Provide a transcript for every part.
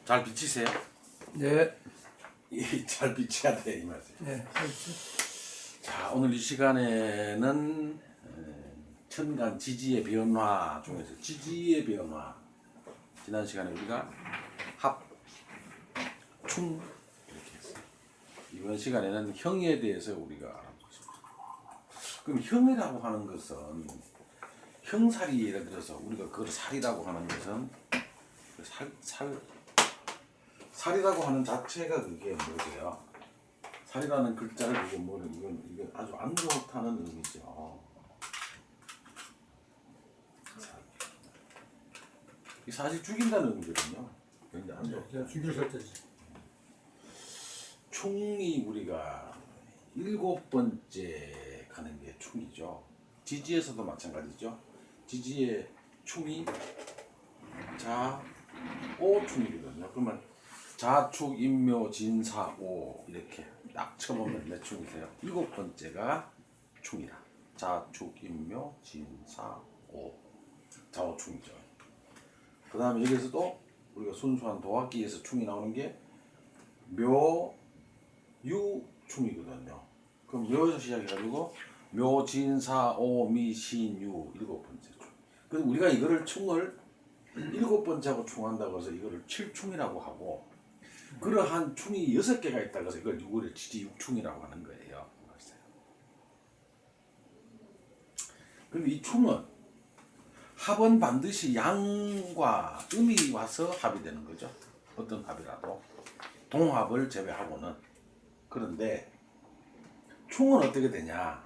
잘 비치세요? 네. 잘 비쳐야 돼, 이 말이죠. 네. 자, 오늘 이 시간에는 천간 지지의 변화 중에서 지지의 변화. 지난 시간에 우리가 합, 충 이렇게 했어요. 이번 시간에는 형에 대해서 우리가 알아보겠습니다. 그럼 형이라고 하는 것은 형살이 예를 들어서 우리가 그걸 살이라고 하는 것은 살이라고 하는 자체가 그게 뭐예요? 살이라는 글자를 보고 뭐는 이건 아주 안 좋다는 의미죠. 이 사실 죽인다는 의미거든요. 굉장히 안 좋다. 그냥 죽일 설정이지. 충이 우리가 7번째 가는 게 충이죠. 지지에서도 마찬가지죠. 지지의 충이 자오충이거든요. 그러면 자축, 인묘, 진사, 오 이렇게 딱 쳐보면 몇 충이세요? 7번째가 충이라. 자축, 인묘, 진사, 오 자오충이죠. 그 다음에 여기서도 우리가 순수한 도학기에서 충이 나오는 게 묘, 유, 충이거든요. 그럼 묘에서 시작해가지고 묘, 진, 사, 오, 미, 신, 유 7번째 충. 그래서 우리가 이거를 충을 7번째하고 충한다고 해서 이거를 7충이라고 하고 그러한 충이 6개가 있다고 해서 이걸 우리를 지지육충이라고 하는 거예요. 그런데 이 충은 합은 반드시 양과 음이 와서 합이 되는 거죠. 어떤 합이라도 동합을 제외하고는. 그런데 충은 어떻게 되냐?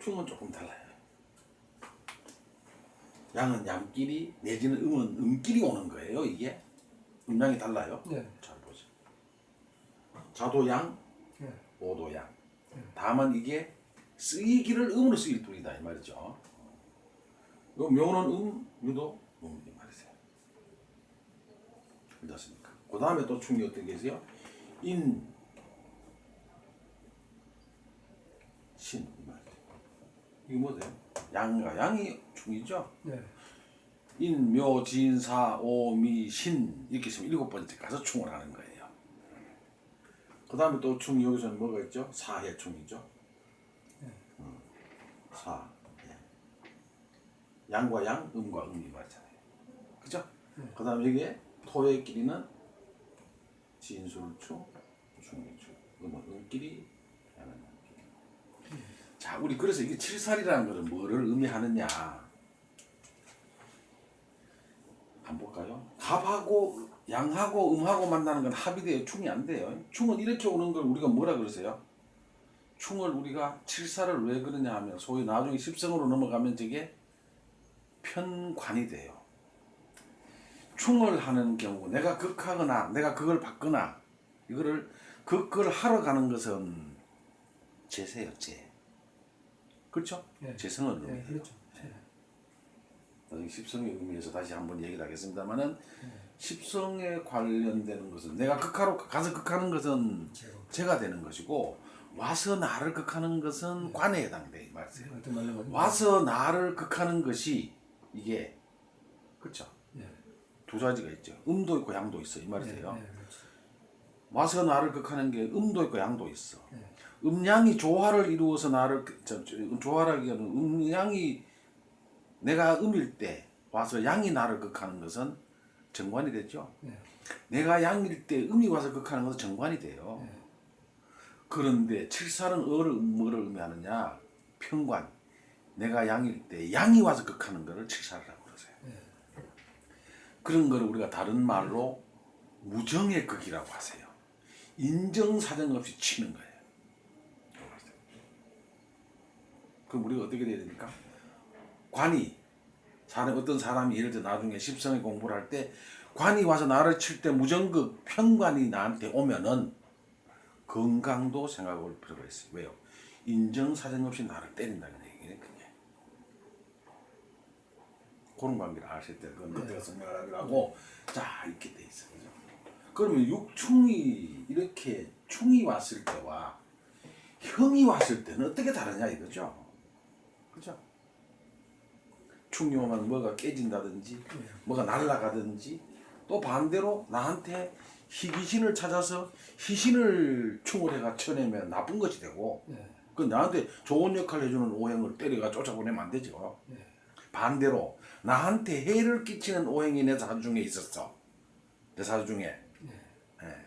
충은 조금 달라요. 양은 양끼리 내지는 음은 음끼리 오는 거예요. 이게 음양이 달라요. 네. 잘 보세요. 자도 양, 네. 오도 양. 다만 이게 쓰이기를 음으로 쓰일 뿐이다 이 말이죠. 묘는 유도 이 말이세요. 그렇습니까? 그 다음에 또 충이 어떤 게 있어요? 인, 신 이 말이에요. 이게 뭐세요? 양이 충이죠. 네. 인, 묘, 진, 사, 오, 미, 신 이렇게 있으면 7번째 가서 충을 하는 거예요. 그 다음에 또 충이 여기서는 뭐가 있죠? 사해충이죠. 사, 양과 양, 음과 음이 맞잖아요. 그죠? 그 다음에 여기에 토의 끼리는 진술충, 충이충, 음은 음끼리, 양은 양끼리. 자, 우리 그래서 이게 칠살이라는 것은 뭐를 의미하느냐? 한번 볼까요? 갑하고 양하고 음하고 만나는 건 합이 돼요. 충이 안 돼요. 충은 이렇게 오는 걸 우리가 뭐라 그러세요? 충을 우리가 칠살을 왜 그러냐 하면 소위 나중에 십성으로 넘어가면 저게 편관이 돼요. 충을 하는 경우 내가 극하거나 내가 그걸 받거나 이거를 그걸 하러 가는 것은 재세요. 재. 그렇죠? 네. 재성을 의미해요. 네, 그렇죠. 나중에 십성의 의미에서 다시 한번 얘기를 하겠습니다만은 십성에 관련되는 것은 내가 극하러 가서 극하는 것은 재가 되는 것이고 와서 나를 극하는 것은 관에 해당돼 이 말이에요. 와서 나를 극하는 것이 이게 그렇죠. 네. 두 가지가 있죠. 음도 있고 양도 있어 이 말이세요. 네, 그렇죠. 와서 나를 극하는 게 음도 있고 양도 있어. 네. 음양이 조화를 이루어서 나를 조화라기에는 음양이 내가 음일 때 와서 양이 나를 극하는 것은 정관이 되죠. 네. 내가 양일 때 음이 와서 극하는 것은 정관이 돼요. 네. 그런데 칠살은 뭐를 의미하느냐? 편관. 내가 양일 때 양이 와서 극하는 것을 칠살이라고 그러세요. 네. 그런 거를 우리가 다른 말로 무정의 극이라고 하세요. 인정사정 없이 치는 거예요. 그럼 우리가 어떻게 돼야 됩니까? 관이 어떤 사람이 예를 들어 나중에 십성의 공부를 할 때 관이 와서 나를 칠 때 무정극 편관이 나한테 오면은 건강도 생각해 볼 필요가 있어요. 왜요? 인정사정 없이 나를 때린다는 얘기예요. 그게. 그런 관계를 아실 때 그건 그때가 성명을 하고 자 이렇게 돼 있어요. 그죠? 그러면 육충이 이렇게 충이 왔을 때와 형이 왔을 때는 어떻게 다르냐 이거죠. 그죠? 충이 오면 뭐가 깨진다든지 뭐가 날아가든지 또 반대로 나한테 희귀신을 찾아서 희신을 충을 해가 쳐내면 나쁜 것이 되고 예. 그 나한테 좋은 역할을 해주는 오행을 때려가 쫓아보내면 안 되죠. 예. 반대로 나한테 해를 끼치는 오행이 내 사주 중에 있었어. 내 사주 중에 예.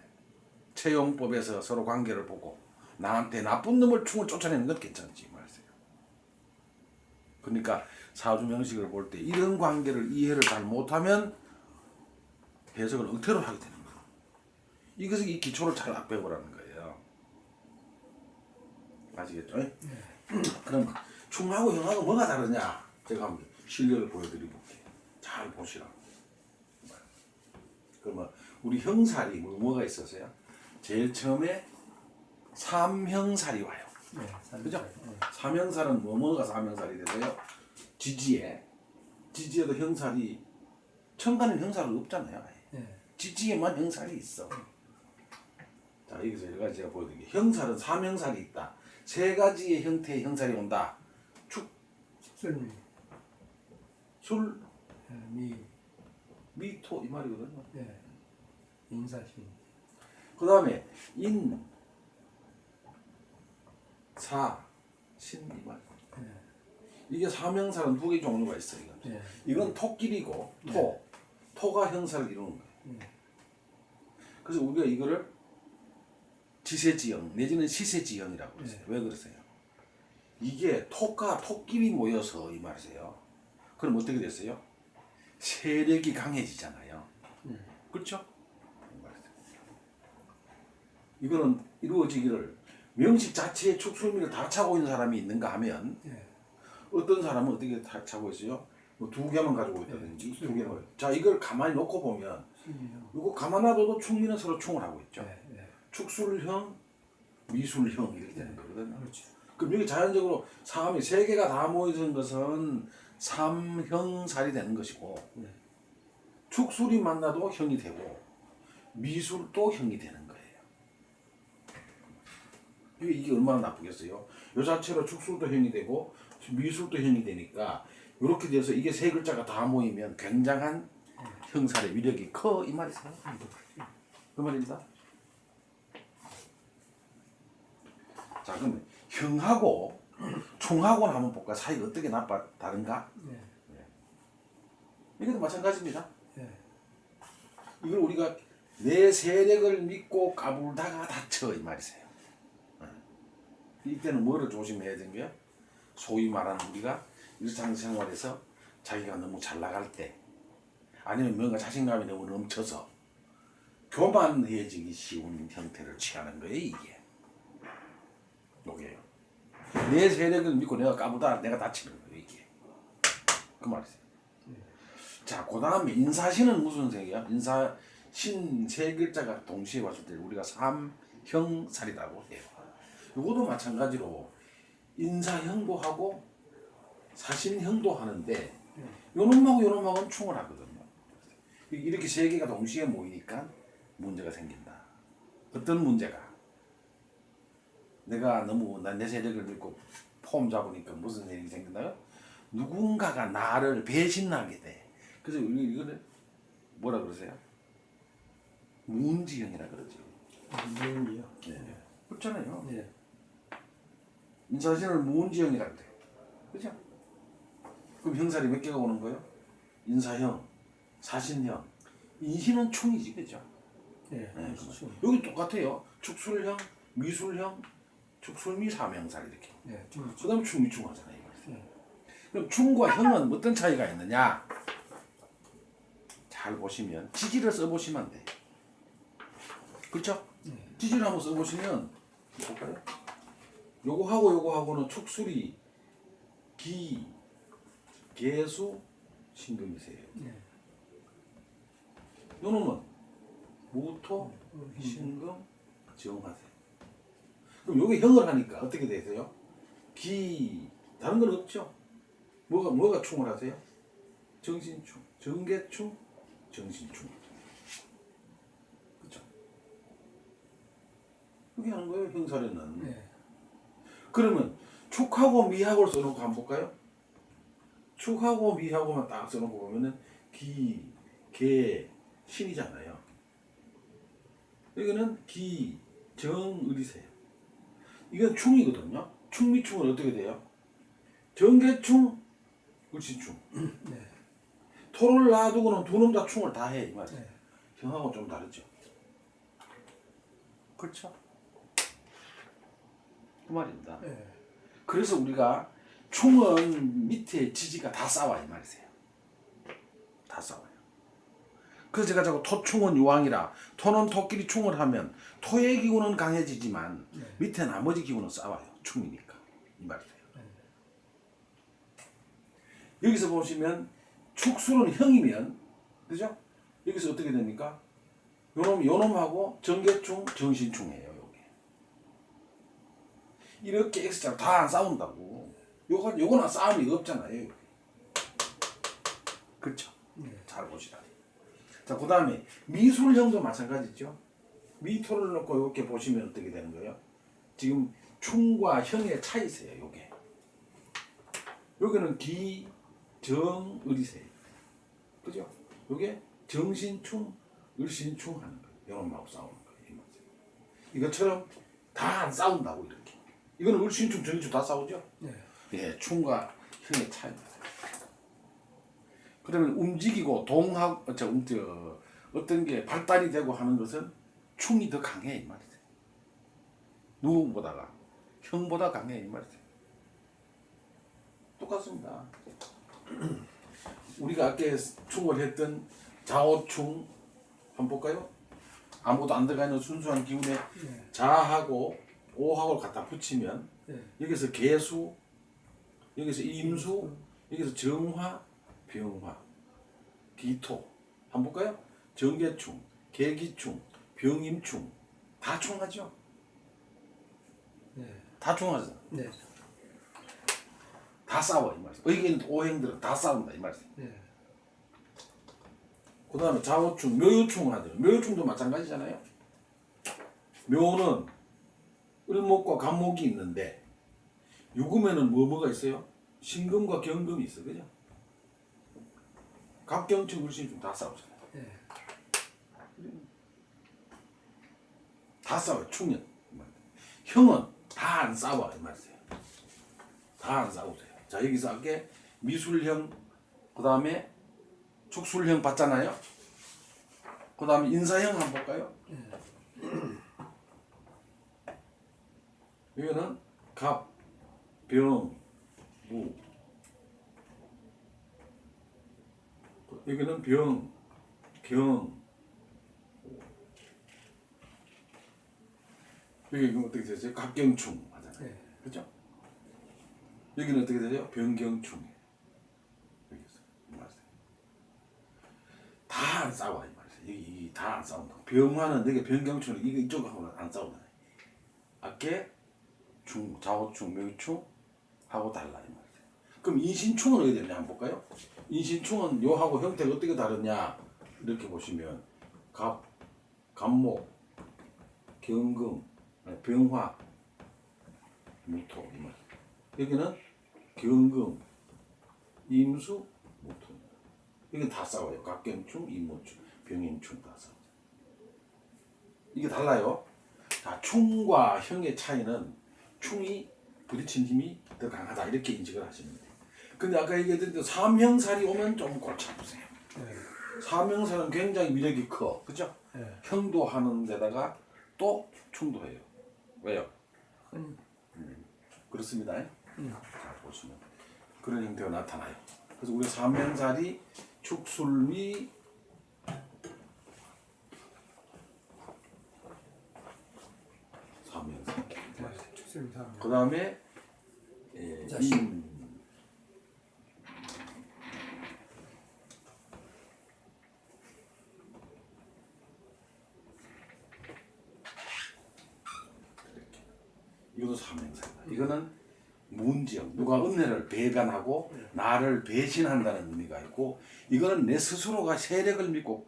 채용법에서 서로 관계를 보고 나한테 나쁜 놈을 충을 쫓아내는 건 괜찮지 말이세요. 그러니까 사주 명식을 볼 때 이런 관계를 이해를 잘 못하면 해석을 엉터리로 하게 되는 거예요. 이것이 이 기초를 잘 악배우라는 거예요. 아시겠죠? 그럼 충하고 형하고 뭐가 다르냐? 제가 한번 실력을 보여드려볼게요. 잘 보시라고. 그러면 우리 형살이 뭐가 있었어요? 제일 처음에 삼형살이 와요. 네, 그죠? 삼형살은 뭐가 삼형살이 되세요? 지지에도 형살이 천간엔 형살은 없잖아요. 네. 지지에만 형살이 있어. 자 여기서 여러 가지 제가 보여드릴게요. 형살은 삼형살이 있다. 세 가지의 형태의 형살이 온다. 축술미, 술, 미, 미토 이 말이거든요. 네. 인사신. 그 다음에 인, 사, 신 이 말. 네. 이게 삼형살은 두 개 종류가 있어요. 네. 이건 토끼리고 토가 형살을 이루는 거예요. 네. 그래서 우리가 이거를 지세지형 내지는 시세지형이라고 그러세요. 왜 그러세요? 이게 토가 토끼리 모여서 이 말이세요. 그럼 어떻게 됐어요? 세력이 강해지잖아요. 그렇죠? 이거는 이루어지기를 명식 자체에 축술미를 다 차고 있는 사람이 있는가 하면 어떤 사람은 어떻게 다 차고 있어요? 뭐 두 개만 가지고 있다든지 두 개만. 자 이걸 가만히 놓고 보면 이거 가만 놔둬도 충미는 서로 충을 하고 있죠. 축술형, 미술형 이렇게 되는 거거든요. 그렇죠. 그럼 여기 자연적으로 삼이 세 개가 다 모여있는 것은 삼형살이 되는 것이고 축술이 만나도 형이 되고 미술도 형이 되는 거예요. 이게 얼마나 나쁘겠어요? 요 자체로 축술도 형이 되고 미술도 형이 되니까 이렇게 돼서 이게 세 글자가 다 모이면 굉장한 형살의 위력이 커 이 말이세요. 그 말입니다. 자 그러면 형하고 충하고는 한번 볼까? 사이가 어떻게 다른가? 이것도 마찬가지입니다. 이걸 우리가 내 세력을 믿고 까불다가 다쳐 이 말이세요. 이때는 뭐를 조심해야 되는 거야? 소위 말하는 우리가 일상생활에서 자기가 너무 잘 나갈 때 아니면 뭔가 자신감이 너무 넘쳐서 교만해지기 쉬운 형태를 취하는 거예요. 이게 요게요. 내 세력을 믿고 내가 까부다 내가 다치는 거예요. 이게 그 말이세요. 자, 그 다음에 인사신은 무슨 색이야? 인사신 세 글자가 동시에 왔을 때 우리가 삼형살이라고 해요. 이것도 마찬가지로 인사형도 하고 사신형도 하는데 요놈하고 요놈하고는 충을 하거든요. 이렇게 세 개가 동시에 모이니까 문제가 생긴다. 어떤 문제가? 내가 너무 내 세력을 믿고 폼 잡으니까 무슨 일이 생긴다요? 누군가가 나를 배신하게 돼. 그래서 이거는 뭐라 그러세요? 무운지형이라 그러죠. 무운지요? 네. 그렇잖아요. 네. 인사신을 무운지형이라 그래요. 그죠? 그럼 형살이 몇 개가 오는 거예요? 인사형, 사신형, 인신은 충이지, 그죠? 네. 네. 여기 똑같아요. 축술형, 미술형, 축술미 삼형살 이렇게. 네. 그 다음에 충미충하잖아요. 그럼 충과 형은 어떤 차이가 있느냐? 잘 보시면 지지를 써보시면 돼요. 그렇죠? 지지를 한번 써보시면 볼까요? 요거하고 요거하고는 축술이 기, 개수, 신금이세요. 요놈은 무토, 신금, 정하세요. 그럼 요게 형을 하니까 어떻게 되세요? 기, 다른 건 없죠? 뭐가 충을 하세요? 정신충, 정계충, 정신충. 그렇죠? 그렇게 하는 거예요, 형살에는. 그러면 축하고 미하고를 써놓고 한번 볼까요? 축하고 미하고만 딱 써놓고 보면은 기, 개, 신이잖아요. 여기는 기, 정, 을이세요. 이건 충이거든요. 충미충은 어떻게 돼요? 정계충, 을신충. 네. 토를 놔두고는 두 놈 다 충을 다 해. 이 말이에요. 네. 형하고 좀 다르죠. 그렇죠. 그 말입니다. 네. 그래서 우리가 충은 밑에 지지가 다 싸워 이 말이세요. 다 싸워요. 그래서 제가 자꾸 토충은 유황이라 토는 토끼리 충을 하면 토의 기운은 강해지지만 네. 밑에 나머지 기운은 싸워요. 충이니까 이 말이세요. 여기서 보시면 축술은 형이면 그죠? 여기서 어떻게 됩니까? 요놈하고 정계충, 정신충이에요. 요게 이렇게 X자로 다 안 싸운다고. 요거는 싸움이 없잖아요. 그렇죠? 네. 잘 보시라. 자, 그 다음에 미술형도 마찬가지죠. 미토를 넣고 이렇게 보시면 어떻게 되는 거예요? 지금 충과 형의 차이세요. 요게 여기는 기, 정, 을이세요. 그죠? 요게 정신충, 을신충 하는 거예요. 요놈하고 싸우는 거예요. 이것처럼 다 안 싸운다고 이렇게. 이거는 을신충, 정신충 다 싸우죠? 네. 예, 충과 형의 차이입니다. 그러면 움직이고 어떤 게 발달이 되고 하는 것은 충이 더 강해 이 말이죠. 누구보다가 형보다 강해 이 말이죠. 똑같습니다. 우리가 아까 충을 했던 자오충 한번 볼까요? 아무것도 안 들어가 있는 순수한 기운에 네. 자하고 오하고를 갖다 붙이면 네. 여기서 개수, 여기서 임수, 여기서 정화, 병화, 기토 한번 볼까요? 정계충, 계기충, 병임충 다 충하죠? 네. 다 충하죠? 네. 다 싸워 이 말이죠. 의견 오행들은 다 싸운다 이 말이죠. 네. 그 다음에 자오충, 묘유충 하죠. 묘유충도 마찬가지잖아요. 묘는 을목과 간목이 있는데 유금에는 뭐가 있어요? 신금과 경금이 있어, 그죠? 갑경충, 을신충 다 싸우잖아요. 네. 다 싸워요. 충년. 형은 다 안 싸워 이 말이에요. 다 안 싸우세요. 자, 여기서 아까 미술형, 그 다음에 축술형 봤잖아요. 그 다음에 인사형 한번 볼까요? 여기는 갑, 병, 무. 여기는 병, 경. 여기 어떻게 되세요? 갑경충 하잖아요. 네. 그죠? 여기는 어떻게 되세요? 병경충. 여기서 이 말이에요. 다 안 싸워 이 말이에요. 여기 다 안 싸운다. 병화는 여기 병경충은 이쪽하고는 안 싸운다. 아께 충, 자오충, 묘충 하고 달라 이 말이에요. 그럼 인신충은 어디 되냐 한번 볼까요? 인신충은 요하고 형태가 어떻게 다르냐 이렇게 보시면 갑, 갑목, 경금, 병화, 무토 이 말. 여기는 경금, 임수, 무토. 여기 다 싸워요. 갑경충, 임모충, 병임충 다 싸워. 이게 달라요. 자, 충과 형의 차이는 충이 부딪힌 힘이 더 강하다 이렇게 인식을 하시면 돼요. 근데 아까 얘기했던 대로 삼형살이 오면 좀 골치 아프세요. 네. 삼형살은 굉장히 위력이 커, 그죠? 네. 형도 하는 데다가 또 충도 해요. 왜요? 그렇습니다. 자, 보시면 그런 형태가 나타나요. 그래서 우리 삼형살이 축술미 삼형살. 네. 축술사. 그 다음에 자신. 이것도 삼형살이다. 이거는 문지영, 누가 은혜를 배반하고 나를 배신한다는 의미가 있고, 이거는 내 스스로가 세력을 믿고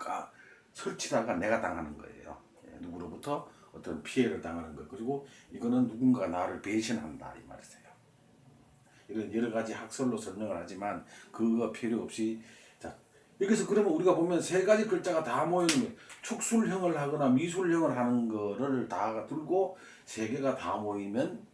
설치다가 내가 당하는 거예요. 누구로부터 어떤 피해를 당하는 것. 그리고 이거는 누군가가 나를 배신한다 이 말이세요. 이런 여러 가지 학설로 설명을 하지만 그거 필요 없이, 자, 여기서 그러면 우리가 보면 세 가지 글자가 다 모이는 축술형을 하거나 미술형을 하는 거를 다 들고 세 개가 다 모이면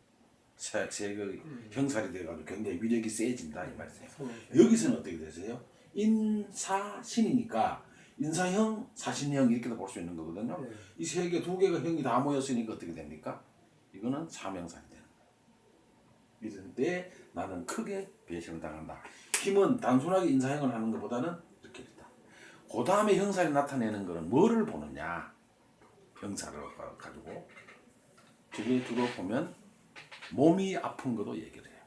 세 개의 형살이 돼가지고 굉장히 위력이 세진다 이 말이에요. 여기서는 어떻게 되세요? 인사신이니까 인사형, 사신형 이렇게도 볼 수 있는 거거든요. 네. 이 세 개, 두 개가 형이 다 모였으니까 어떻게 됩니까? 이거는 사명살이 되는 거예요. 이런 때 나는 크게 배신을 당한다. 힘은 단순하게 인사형을 하는 것보다는 이렇게 있다. 그 다음에 형살이 나타내는 거는 뭐를 보느냐? 형살을 가지고 저게 주로 보면 몸이 아픈 것도 얘기를 해요.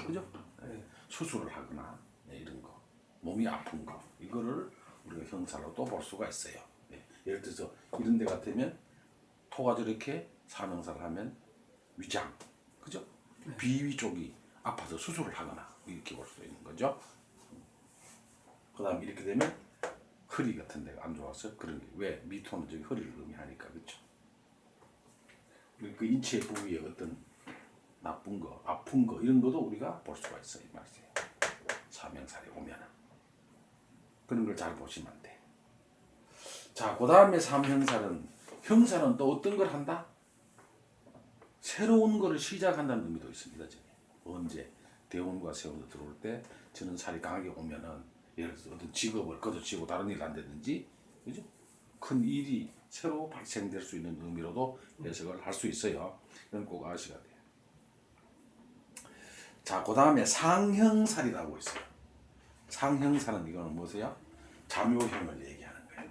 그죠? 네. 수술을 하거나 네, 이런 거. 몸이 아픈 거. 이거를 우리가 형살로 또 볼 수가 있어요. 네. 예를 들어서 이런 데 같으면 토가 저렇게 사명살을 하면 위장. 그죠? 비위 쪽이 아파서 수술을 하거나 이렇게 볼 수 있는 거죠. 그 다음에 이렇게 되면 허리 같은 데가 안 좋아서 그런 게 왜? 미토는 저기 허리를 의미하니까 그렇죠. 그 인체 부위에 어떤 나쁜 거, 아픈 거 이런 것도 우리가 볼 수가 있어요. 이 말이에요. 사명살이 오면은 그런 걸 잘 보시면 돼. 자, 그 다음에 삼형살은 형살은 또 어떤 걸 한다? 새로운 거를 시작한다는 의미도 있습니다. 저기. 언제 대운과 세운도 들어올 때 저는 살이 강하게 오면은 예를 들어서 어떤 직업을 거두치고 다른 일을 한다든지 그죠? 큰 일이 새로 발생될 수 있는 의미로도 해석을 할 수 있어요. 이건 꼭 아셔야 돼요. 자, 그 다음에 상형살이라고 있어요. 상형살은 이거는 뭐세요? 잠요형을 얘기하는 거예요.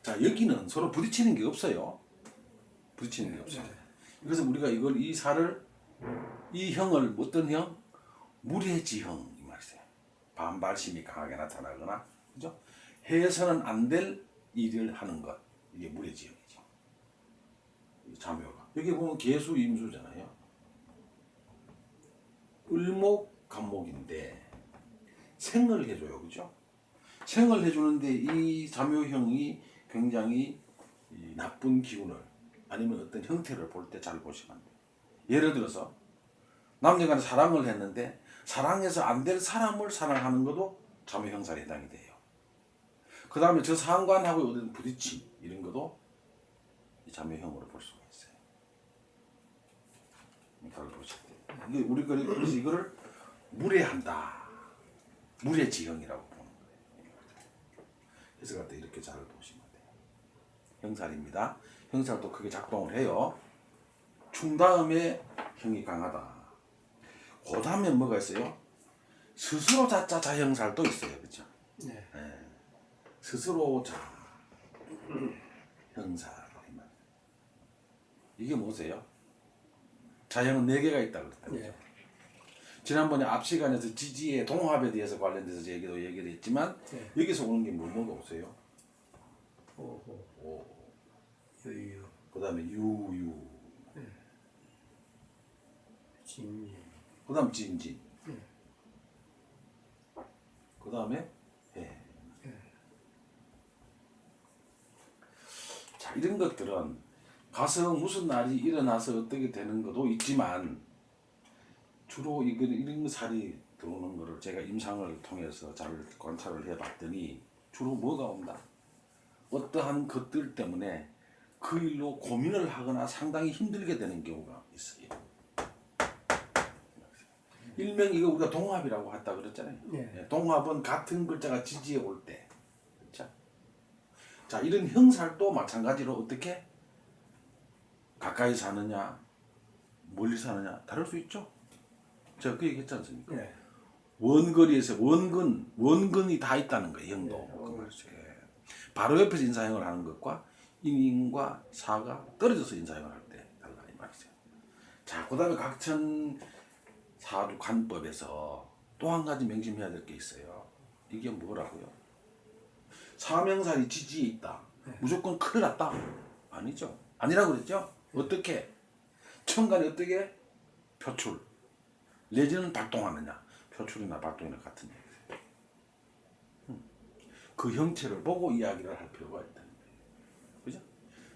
자, 여기는 서로 부딪히는 게 없어요. 부딪히는 게 없어요. 그래서 우리가 이 살을 이 형을 어떤 형? 무례지형 이 말이에요. 반발심이 강하게 나타나거나, 그죠? 해서는 안 될 일을 하는 것 이게 무례지형이죠. 잠요가 여기 보면 개수 임수잖아요. 을목 간목인데 생을 해줘요, 그죠? 생을 해주는데 이 잠요형이 굉장히 이 나쁜 기운을 아니면 어떤 형태를 볼 때 잘 보시면 돼요. 예를 들어서 남녀간에 사랑을 했는데 사랑해서 안 될 사람을 사랑하는 것도 잠요형살에 해당이 돼요. 그 다음에 저 상관하고 어떤 부딪힘 이런 것도 이 잠요형으로 볼 수가 있어요. 잘 보셔야 돼요. 이게 우리가 그래서 이거를 무례한다, 무례지형이라고 보는 거예요. 해석할 때 이렇게 잘 보시면 돼요. 형살입니다. 형살도 크게 작동을 해요. 충 다음에 형이 강하다. 그 다음에 뭐가 있어요? 스스로 자자 자형살도 있어요, 그렇죠? 네. 네. 스스로 자 형살 이게 뭐세요? 자형은 4개가 있다 그랬다. 네. 지난번에 앞 시간에서 지지의 동합에 대해서 관련돼서 얘기를 했지만 네. 여기서 오는 게 뭐가 오세요? 오호. 오. 유유. 그다음에 유유. 진유. 그다음 진진. 네. 그다음에 해. 자, 이런 것들은 가서 무슨 날이 일어나서 어떻게 되는 것도 있지만 주로 이런 살이 들어오는 거를 제가 임상을 통해서 잘 관찰을 해봤더니 주로 뭐가 온다? 어떠한 것들 때문에 그 일로 고민을 하거나 상당히 힘들게 되는 경우가 있어요. 일명 이거 우리가 동합이라고 했다 그랬잖아요. 네. 동합은 같은 글자가 지지에 올 때. 자, 이런 형살도 마찬가지로 어떻게 가까이 사느냐, 멀리 사느냐 다를 수 있죠. 제가 그 얘기했지 않습니까? 네. 원거리에서 원근이 다 있다는 거예요. 형도. 네. 그 말이죠. 바로 옆에서 인사형을 하는 것과 인과 사가 떨어져서 인사형을 할 때 달라 이 말이죠. 자, 그다음에 각천 사주 관법에서 또 한 가지 명심해야 될 게 있어요. 이게 뭐라고요? 사명살이 지지에 있다. 무조건 큰일 났다. 아니죠. 아니라고 그랬죠. 어떻게? 천간이 어떻게? 표출. 내지는 발동하느냐. 표출이나 발동이나 같은 얘기예요. 그 형체를 보고 이야기를 할 필요가 있다는 거예요. 그죠?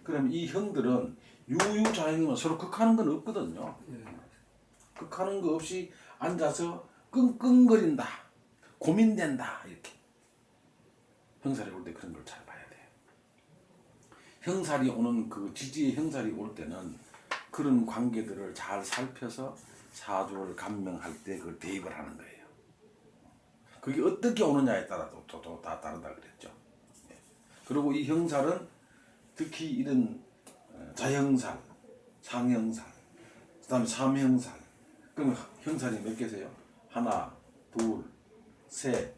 그럼 이 형들은 유유자형이면 서로 극하는 건 없거든요. 극하는 거 없이 앉아서 끙끙거린다, 고민된다 이렇게. 형살이 올 때 그런 걸 잘 봐야 돼요. 형살이 오는 그 지지의 형살이 올 때는 그런 관계들을 잘 살펴서 사주를 감명할 때 그걸 대입을 하는 거예요. 그게 어떻게 오느냐에 따라서 또 다 다르다 그랬죠. 그리고 이 형살은 특히 이런 자형살, 상형살, 그다음에 삼형살. 그럼 형살이 몇 개세요? 하나, 둘, 셋,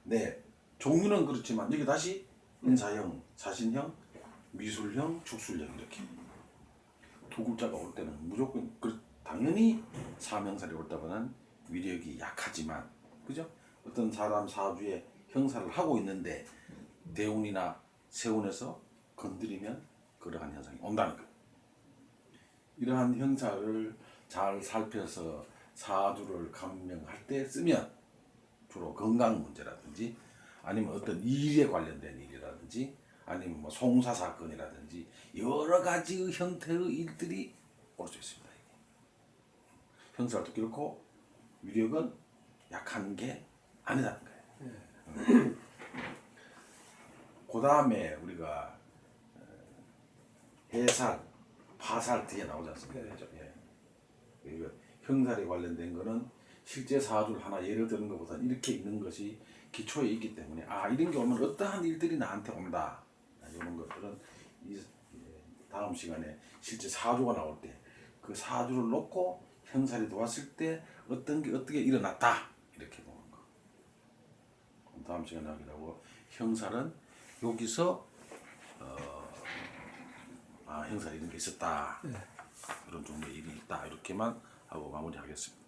넷. 종류는 그렇지만 여기 다시 인사형, 사신형, 미술형, 축술형 이렇게 두 글자가 올 때는 무조건 당연히 삼형살이 올 때보다는 위력이 약하지만, 그죠? 어떤 사람 사주에 형살을 하고 있는데 대운이나 세운에서 건드리면 그러한 현상이 온다는 거예요. 이러한 형살을 잘 살펴서 사주를 감명할 때 쓰면 주로 건강 문제라든지 아니면 어떤 일에 관련된 일이라든지 아니면 뭐 송사 사건이라든지 여러 가지 형태의 일들이 올 수 있습니다. 형살도 그렇고 위력은 약한 게 아니라는 거예요. 그 다음에 우리가 해살, 파살 뒤에 나오지 않습니까? 예. 형살에 관련된 거는 실제 사주를 하나 예를 드는 것보다 이렇게 있는 것이 기초에 있기 때문에 이런 게 오면 어떠한 일들이 나한테 온다. 이런 것들은 다음 시간에 실제 사주가 나올 때 그 사주를 놓고 형살이 들어왔을 때 어떤 게 어떻게 일어났다 이렇게 보는 거. 다음 시간에 하기로 하고, 형살은 여기서 형살 이런 게 있었다. 그런 종류의 일이 있다. 이렇게만 하고 마무리하겠습니다.